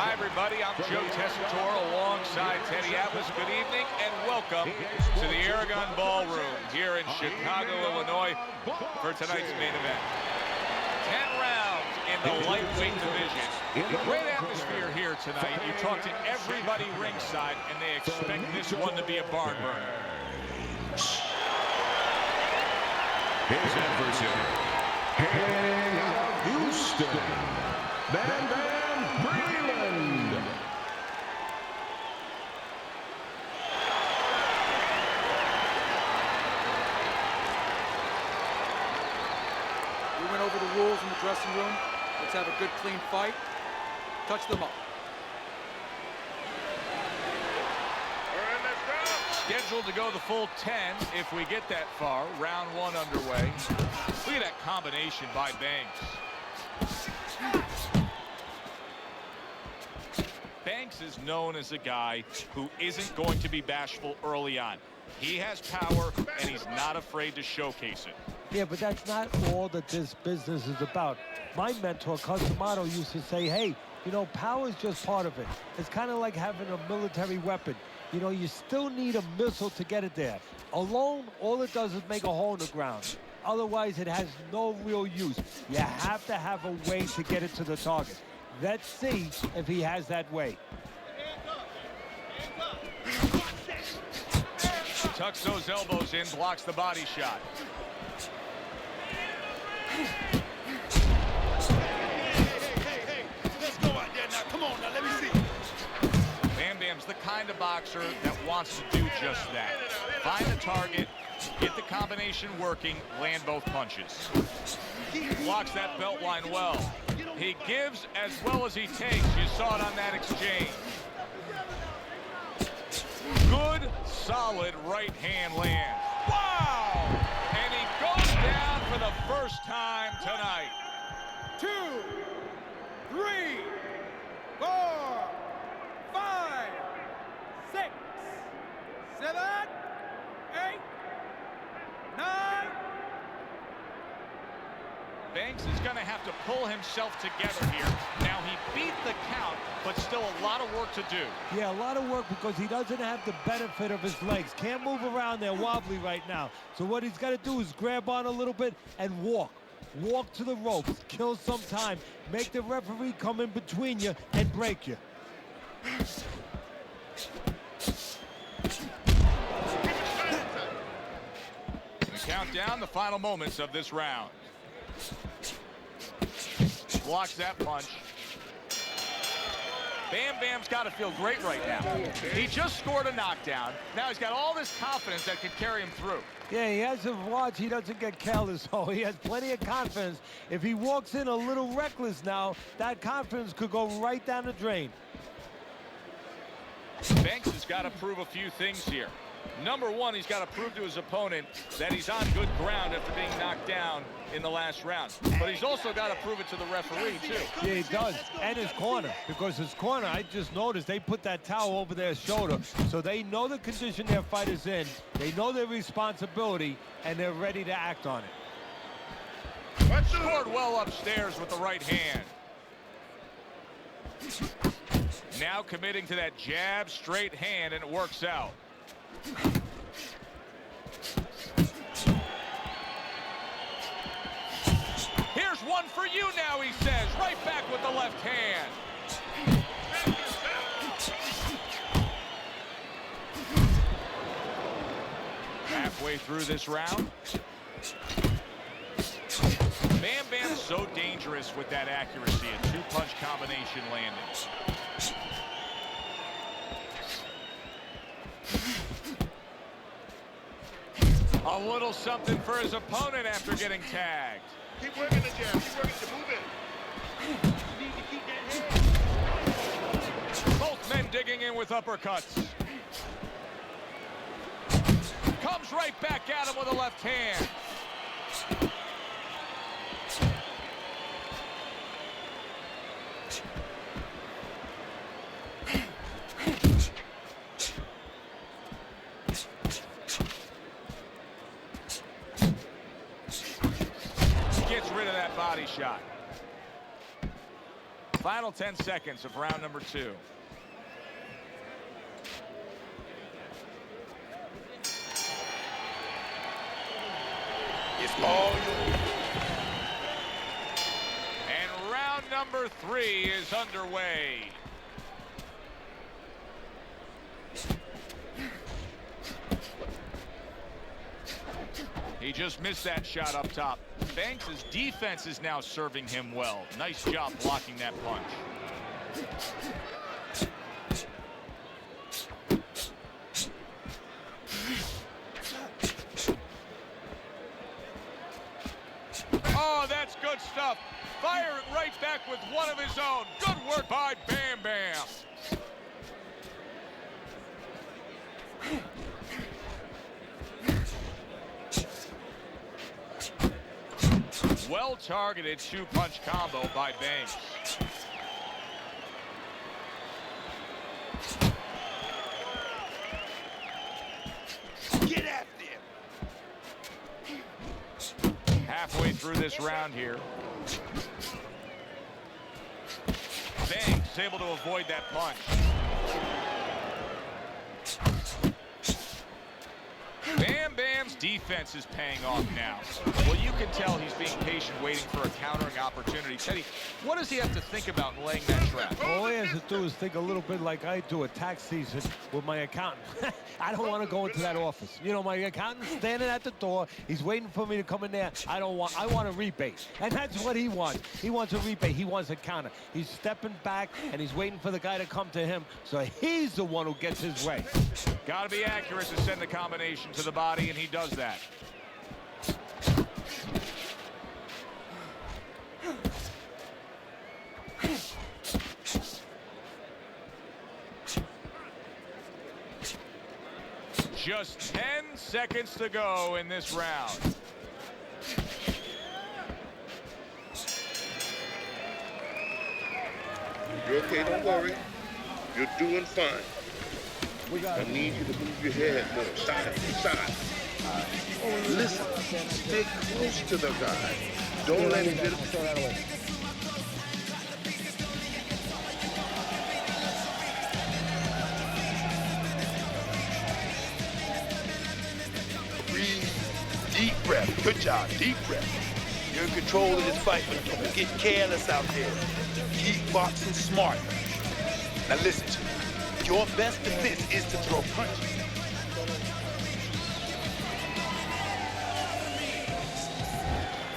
Hi, everybody. I'm Joe Tessitore alongside Teddy Atlas. Good evening and welcome to the Aragon Ballroom here in Chicago, Illinois for tonight's main event. 10 rounds in the lightweight division. Great atmosphere here tonight. You talk to everybody ringside, and they expect this one to be a barn burner. His adversary, hailing out of Houston, Bam Bam Breland. We went over the rules in the dressing room. Let's have a good, clean fight. Touch them up. Scheduled to go the full 10 if we get that far. Round one underway. Look at that combination by Banks. Banks is known as a guy who isn't going to be bashful early on. He has power, and he's not afraid to showcase it. Yeah, but that's not all that this business is about. My mentor, Customado, used to say, hey, you know, power is just part of it. It's kind of like having a military weapon. You know, you still need a missile to get it there. Alone, all it does is make a hole in the ground. Otherwise, it has no real use. You have to have a way to get it to the target. Let's see if he has that way. Tucks those elbows in, blocks the body shot. Hey, let's go out there now. Come on now, let me see. Bam Bam's the kind of boxer that wants to do just that. Find the target, get the combination working, land both punches. Blocks that belt line well. He gives as well as he takes. You saw it on that exchange. Good, solid right hand lands. Wow! And he goes down for the first time tonight. 2, 3, 4, 5, 6, 7, 8, 9. Banks is going to have to pull himself together here. Now, he beat the count, but still a lot of work to do. Yeah, a lot of work because he doesn't have the benefit of his legs. Can't move around there wobbly right now. So what he's got to do is grab on a little bit and walk. Walk to the ropes, kill some time, make the referee come in between you and break you. We count down the final moments of this round. Blocks that punch. Bam Bam's got to feel great right now. He just scored a knockdown. Now he's got all this confidence that can carry him through. Yeah, he has to watch. He doesn't get careless, so he has plenty of confidence. If he walks in a little reckless now, that confidence could go right down the drain. Banks has got to prove a few things here. Number one, he's got to prove to his opponent that he's on good ground after being knocked down in the last round. But he's also got to prove it to the referee, too. Yeah, he does. And his corner. Because his corner, I just noticed, they put that towel over their shoulder. So they know the condition their fight is in. They know their responsibility, and they're ready to act on it. Scored well upstairs with the right hand. Now committing to that jab, straight hand, and it works out. Here's one for you now, he says, right back with the left hand. Halfway through this round. Bam Bam's so dangerous with that accuracy, a two-punch combination landing. A little something for his opponent after getting tagged. Keep working the jab. Keep working to move it. You need to keep that head. Both men digging in with uppercuts. Comes right back at him with a left hand. Gets rid of that body shot. Final Final 10 seconds of round number 2. It's all yours. And round number 3 is underway. He just missed that shot up top. Banks' defense is now serving him well. Nice job blocking that punch. Oh, that's good stuff. Fire it right back with one of his own. Good work by Bam Bam. Well-targeted 2-punch combo by Banks. Get after him. Halfway through this round here. Banks is able to avoid that punch. Bam Bam's defense is paying off now. Well, you can tell he's being patient, waiting for a countering opportunity. Teddy, what does he have to think about in laying that trap? All he has to do is think a little bit like I do at tax season with my accountant. I don't want to go into that office. You know, my accountant's standing at the door. He's waiting for me to come in there. I want a rebate. And that's what he wants. He wants a rebate. He wants a counter. He's stepping back, and he's waiting for the guy to come to him, so he's the one who gets his way. Got to be accurate to send the combination to the body, and he does that. Just 10 seconds to go in this round. You're okay, don't worry. You're doing fine. I need you to move your head more, side to side. Listen, stay close to the guy. Don't let him get it. Breathe, deep breath. Good job, deep breath. You're in control of this fight, but don't get careless out there. Keep boxing smart. Now listen to me. Your best defense is to throw punches.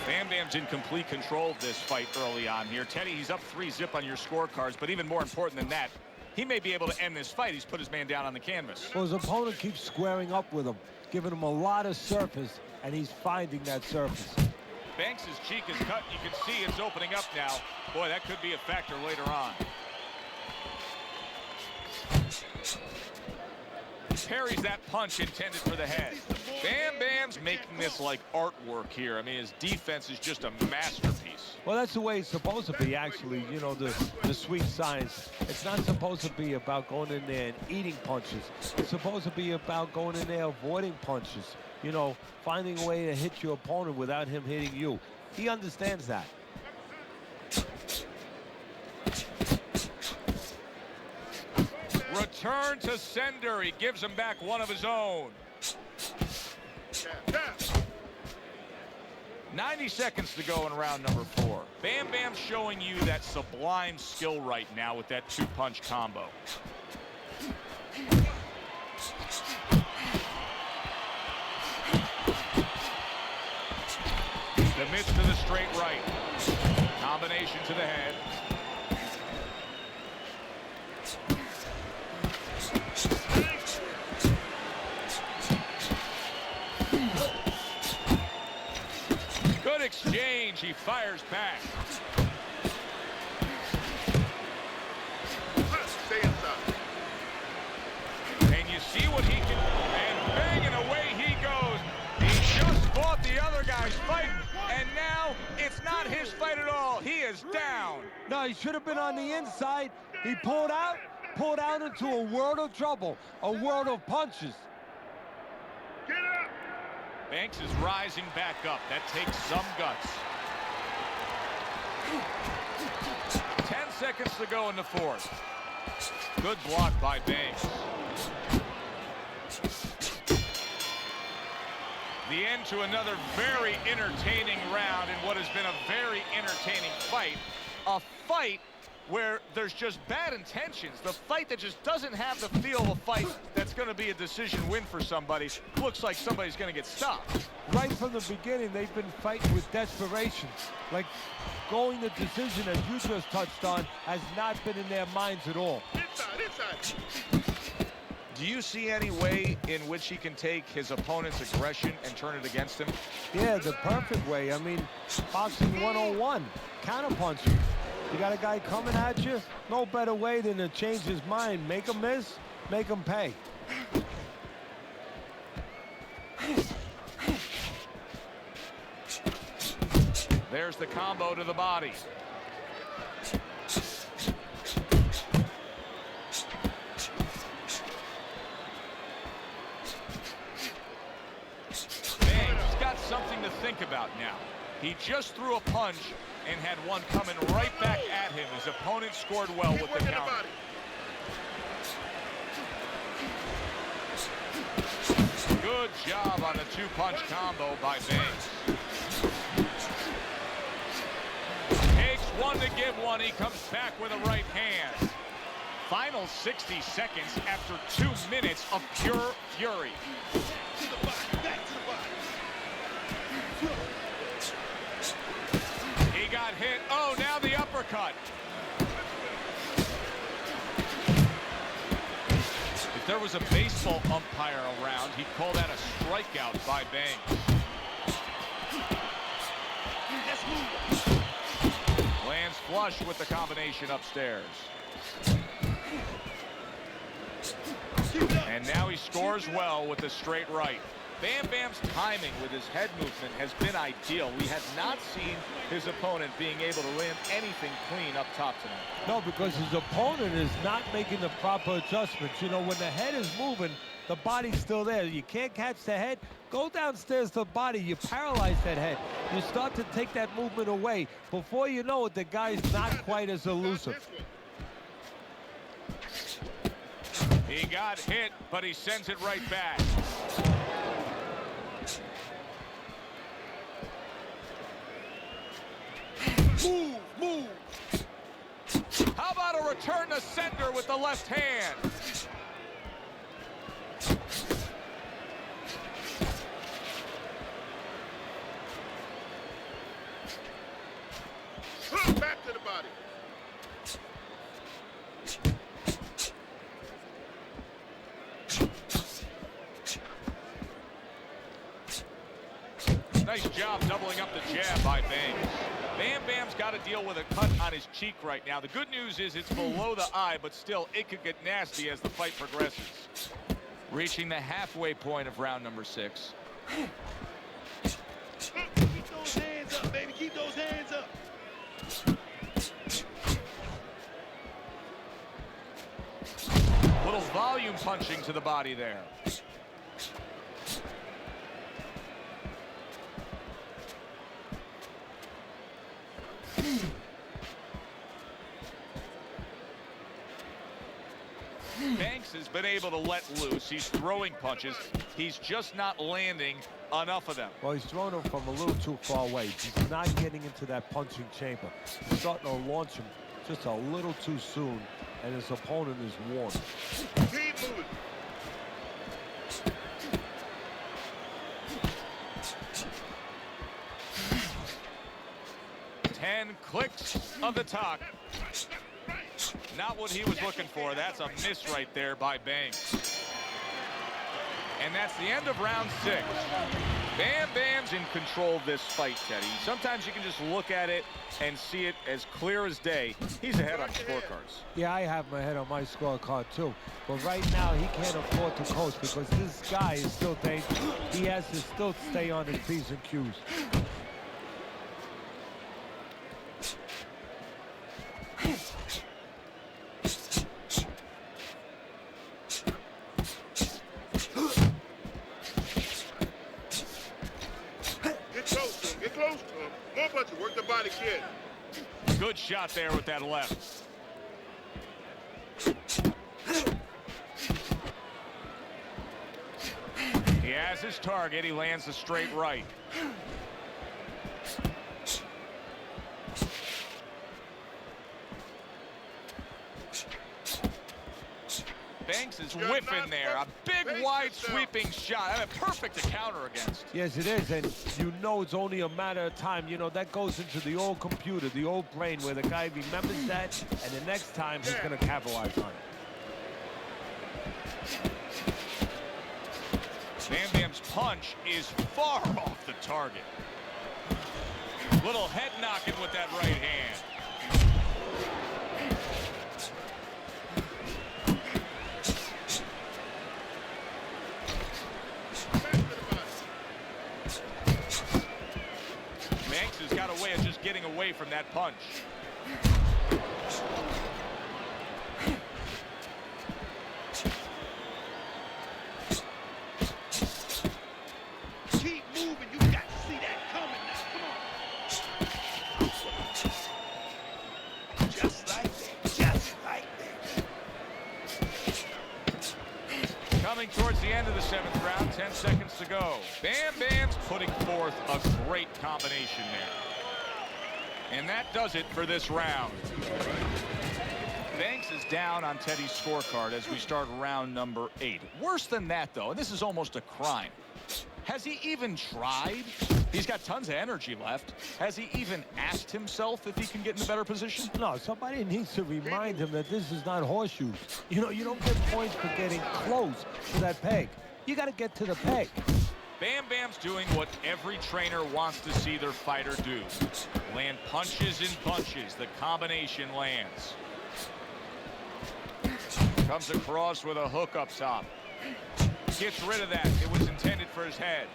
Bam Bam's in complete control of this fight early on here. Teddy, he's up 3-0 on your scorecards, but even more important than that, he may be able to end this fight. He's put his man down on the canvas. Well, his opponent keeps squaring up with him, giving him a lot of surface, and he's finding that surface. Banks' cheek is cut. You can see it's opening up now. Boy, that could be a factor later on. Parries that punch intended for the head. Bam Bam's making this like artwork here. I mean, his defense is just a masterpiece. Well, that's the way it's supposed to be, actually. You know, the sweet science. It's not supposed to be about going in there and eating punches. It's supposed to be about going in there avoiding punches. You know, finding a way to hit your opponent without him hitting you. He understands that. Return to sender. He gives him back one of his own. 90 seconds to go in round number 4. Bam Bam showing you that sublime skill right now with that 2-punch combo. The mitts to the straight right. Combination to the head. Good exchange. He fires back. Stay inside. And you see what he can do. And bang, and away he goes. He just fought the other guy's fight, and now it's not his fight at all. He is down. No, he should have been on the inside. He pulled out into a world of trouble, a world of punches. Get up. Banks is rising back up. That takes some guts. 10 seconds to go in the fourth. Good block by Banks. The end to another very entertaining round in what has been a very entertaining fight. A fight where there's just bad intentions. The fight that just doesn't have the feel of a fight that's going to be a decision win for somebody. Looks like somebody's going to get stopped. Right from the beginning, they've been fighting with desperation. Like going the decision, as you just touched on, has not been in their minds at all. Inside. Do you see any way in which he can take his opponent's aggression and turn it against him? Yeah, the perfect way. I mean, boxing 101, counterpunching. You got a guy coming at you, no better way than to change his mind. Make him miss, make him pay. There's the combo to the body. Banks got something to think about now. He just threw a punch and had one coming right back at him. His opponent scored well with the counter. Good job on the two-punch combo by Banks. Takes one to give one. He comes back with a right hand. Final 60 seconds after 2 minutes of pure fury. He got hit. Oh, now the uppercut. If there was a baseball umpire around, he'd call that a strikeout by Banks. Lands flush with the combination upstairs. And now he scores well with a straight right. Bam Bam's timing with his head movement has been ideal. We have not seen his opponent being able to land anything clean up top tonight. No, because his opponent is not making the proper adjustments. You know, when the head is moving, the body's still there. You can't catch the head, go downstairs to the body. You paralyze that head. You start to take that movement away. Before you know it, the guy's not quite as elusive. He got hit, but he sends it right back. Move. How about a return to sender with the left hand? Back to the body. Nice job doubling up the jab by Banks. Bam Bam's got to deal with a cut on his cheek right now. The good news is it's below the eye, but still it could get nasty as the fight progresses. Reaching the halfway point of round number 6. Keep those hands up, baby. Keep those hands up. Little volume punching to the body there. Banks has been able to let loose. He's throwing punches. He's just not landing enough of them. Well, he's throwing them from a little too far away. He's not getting into that punching chamber. He's starting to launch him just a little too soon, and his opponent is warm. Keep moving. Ten clicks of the talk. Not what he was looking for. That's a miss right there by Banks. And that's the end of round 6. Bam Bam's in control of this fight, Teddy. Sometimes you can just look at it and see it as clear as day. He's ahead on scorecards. Yeah, I have my head on my scorecard too. But right now, he can't afford to coast because this guy is still dangerous. He has to still stay on his P's and Q's. Get close to him. More punches. Work the body, kid. Good shot there with that left. his target. He lands a straight right. Banks is whiffing there. A big, wide, sweeping shot. Perfect to counter against. Yes, it is, and you know it's only a matter of time. You know, that goes into the old computer, the old brain, where the guy remembers that, and the next time he's going to capitalize on it. Bam Bam's punch is far off the target. Little head knocking with that right hand. Banks has got a way of just getting away from that punch. Keep moving. You got to see that coming now. Come on. Just like that. Just like that. Coming towards the end of the 7th round, 10 seconds to go. Bam Bam's putting forth a great combination there. And that does it for this round. Banks is down on Teddy's scorecard as we start round number 8. Worse than that, though, and this is almost a crime. Has he even tried? He's got tons of energy left. Has he even asked himself if he can get in a better position? No, somebody needs to remind him that this is not horseshoes. You know, you don't get points for getting close to that peg. You got to get to the peg. Bam Bam's doing what every trainer wants to see their fighter do. Land punches in bunches. The combination lands. Comes across with a hook up top. Gets rid of that. It was intended for his head.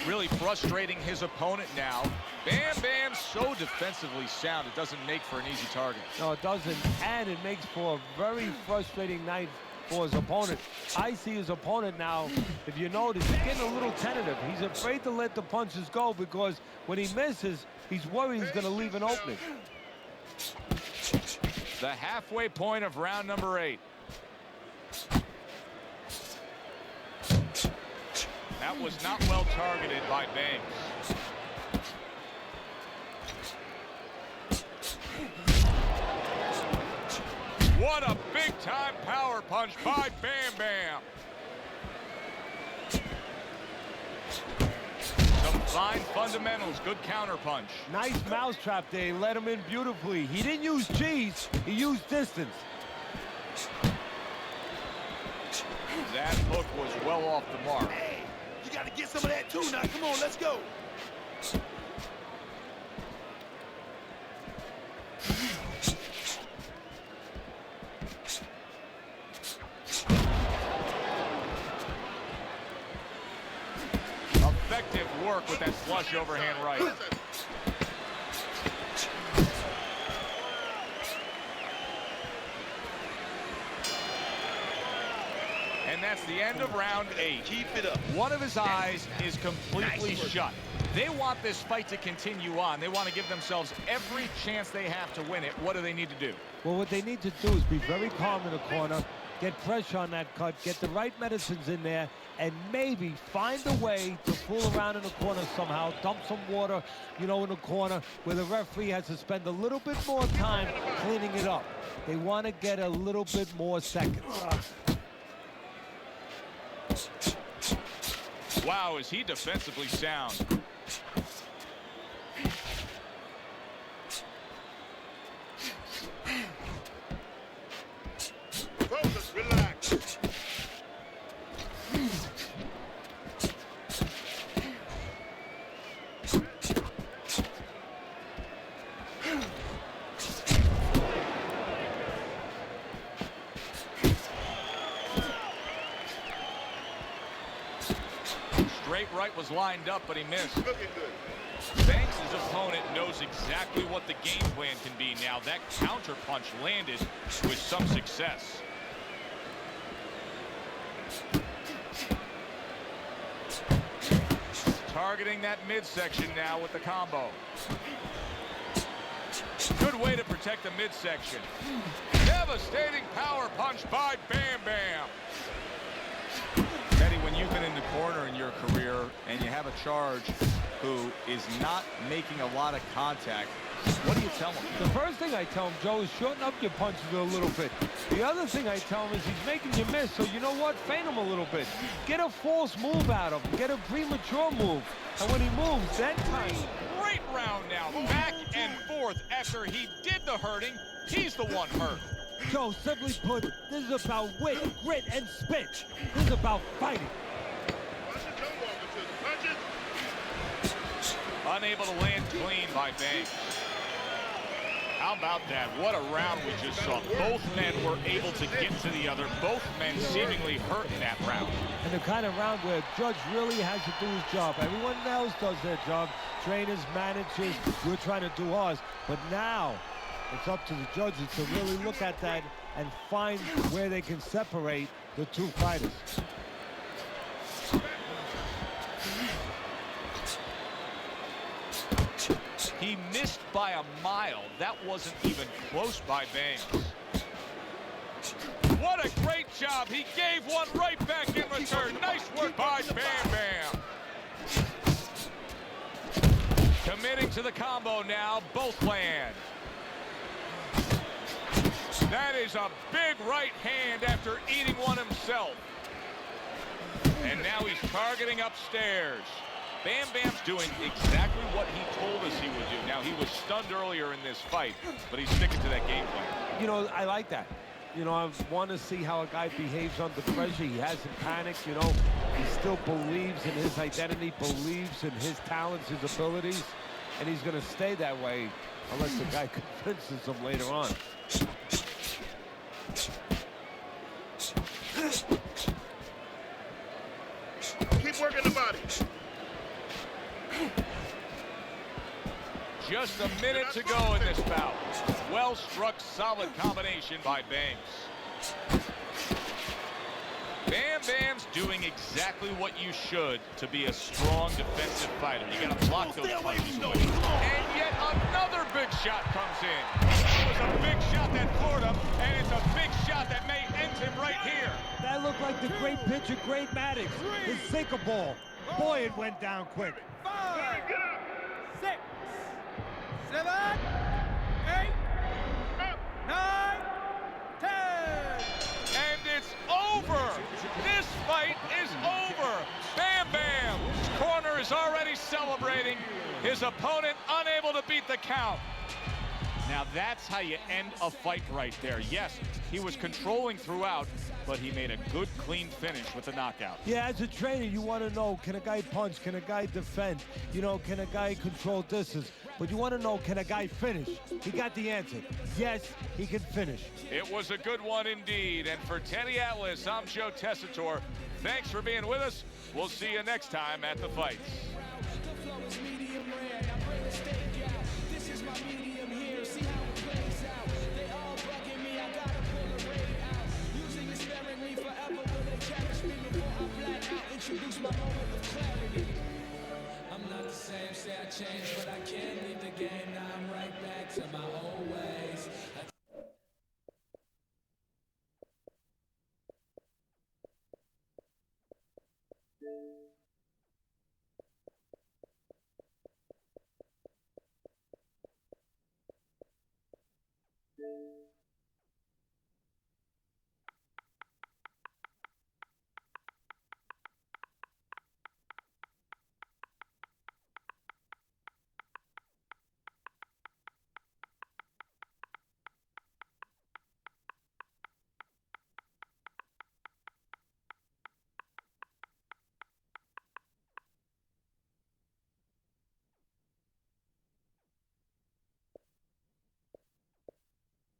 Really frustrating his opponent now. Bam Bam's so defensively sound, it doesn't make for an easy target. No, it doesn't, and it makes for a very frustrating night for his opponent. I see his opponent now, if you notice, he's getting a little tentative. He's afraid to let the punches go because when he misses, he's worried he's going to leave an opening. The halfway point of round number 8. That was not well targeted by Banks. What a big-time power punch by Bam Bam. Some fine fundamentals, good counter punch. Nice mousetrap there. He let him in beautifully. He didn't use G's, he used distance. That hook was well off the mark. Hey, you got to get some of that too now. Come on, let's go. Effective work with that flush overhand right. And that's the end of round 8. Keep it up. One of his eyes is completely shut. They want this fight to continue on. They want to give themselves every chance they have to win it. What do they need to do? Well, what they need to do is be very calm in the corner, get pressure on that cut, get the right medicines in there, and maybe find a way to fool around in the corner somehow, dump some water, you know, in the corner where the referee has to spend a little bit more time cleaning it up. They want to get a little bit more seconds. Wow, is he defensively sound. Focus, relax. Straight right was lined up, but he missed. Looking good. Banks' opponent knows exactly what the game plan can be now. That counter punch landed with some success. Targeting that midsection now with the combo. Good way to protect the midsection. Devastating power punch by Bam Bam. Teddy, when you've been in the corner corner in your career and you have a charge who is not making a lot of contact, what do you tell him? The first thing I tell him, Joe, is shorten up your punches a little bit. The other thing I tell him is he's making you miss, so you know what? Feint him a little bit. Get a false move out of him. Get a premature move. And when he moves, that time... Great round now, back and forth. After he did the hurting, he's the one hurt. Joe, simply put, this is about wit, grit, and spit. This is about fighting. Unable to land clean by Banks. How about that? What a round we just saw. Both men were able to get to the other. Both men seemingly hurt in that round. And the kind of round where Judge really has to do his job. Everyone else does their job. Trainers, managers, we're trying to do ours. But now, it's up to the judges to really look at that and find where they can separate the two fighters. He missed by a mile. That wasn't even close by Banks. What a great job. He gave one right back in return. Nice work by Bam Bam. Committing to the combo now. Both land. That is a big right hand after eating one himself. And now he's targeting upstairs. Bam Bam's doing exactly what he told us he would do. Now, he was stunned earlier in this fight, but he's sticking to that game plan. You know, I like that. You know, I want to see how a guy behaves under pressure. He hasn't panicked, you know. He still believes in his identity, believes in his talents, his abilities, and he's going to stay that way unless the guy convinces him later on. Keep working the body. Just a minute to go in this bout. Well-struck, solid combination by Banks. Bam Bam's doing exactly what you should to be a strong defensive fighter. You got to block those punches away. And yet another big shot comes in. It was a big shot that floored him, and it's a big shot that may end him right here. That looked like the great pitcher, Great Maddox. His sinker ball. Boy, it went down quick. 5, 6, 7, 8, 9, 10. And it's over. This fight is over. Bam Bam's corner is already celebrating. His opponent unable to beat the count. Now that's how you end a fight right there. Yes, he was controlling throughout, but he made a good, clean finish with the knockout. Yeah, as a trainer, you want to know, can a guy punch? Can a guy defend? You know, can a guy control distance? But you want to know, can a guy finish? He got the answer. Yes, he can finish. It was a good one indeed. And for Teddy Atlas, I'm Joe Tessitore. Thanks for being with us. We'll see you next time at the fights. Introduce my moment of clarity. I'm not the same, say I changed, but I can't leave the game. Now I'm right back to my old ways.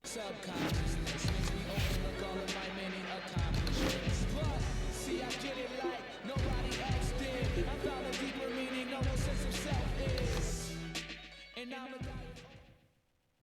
Subconscious.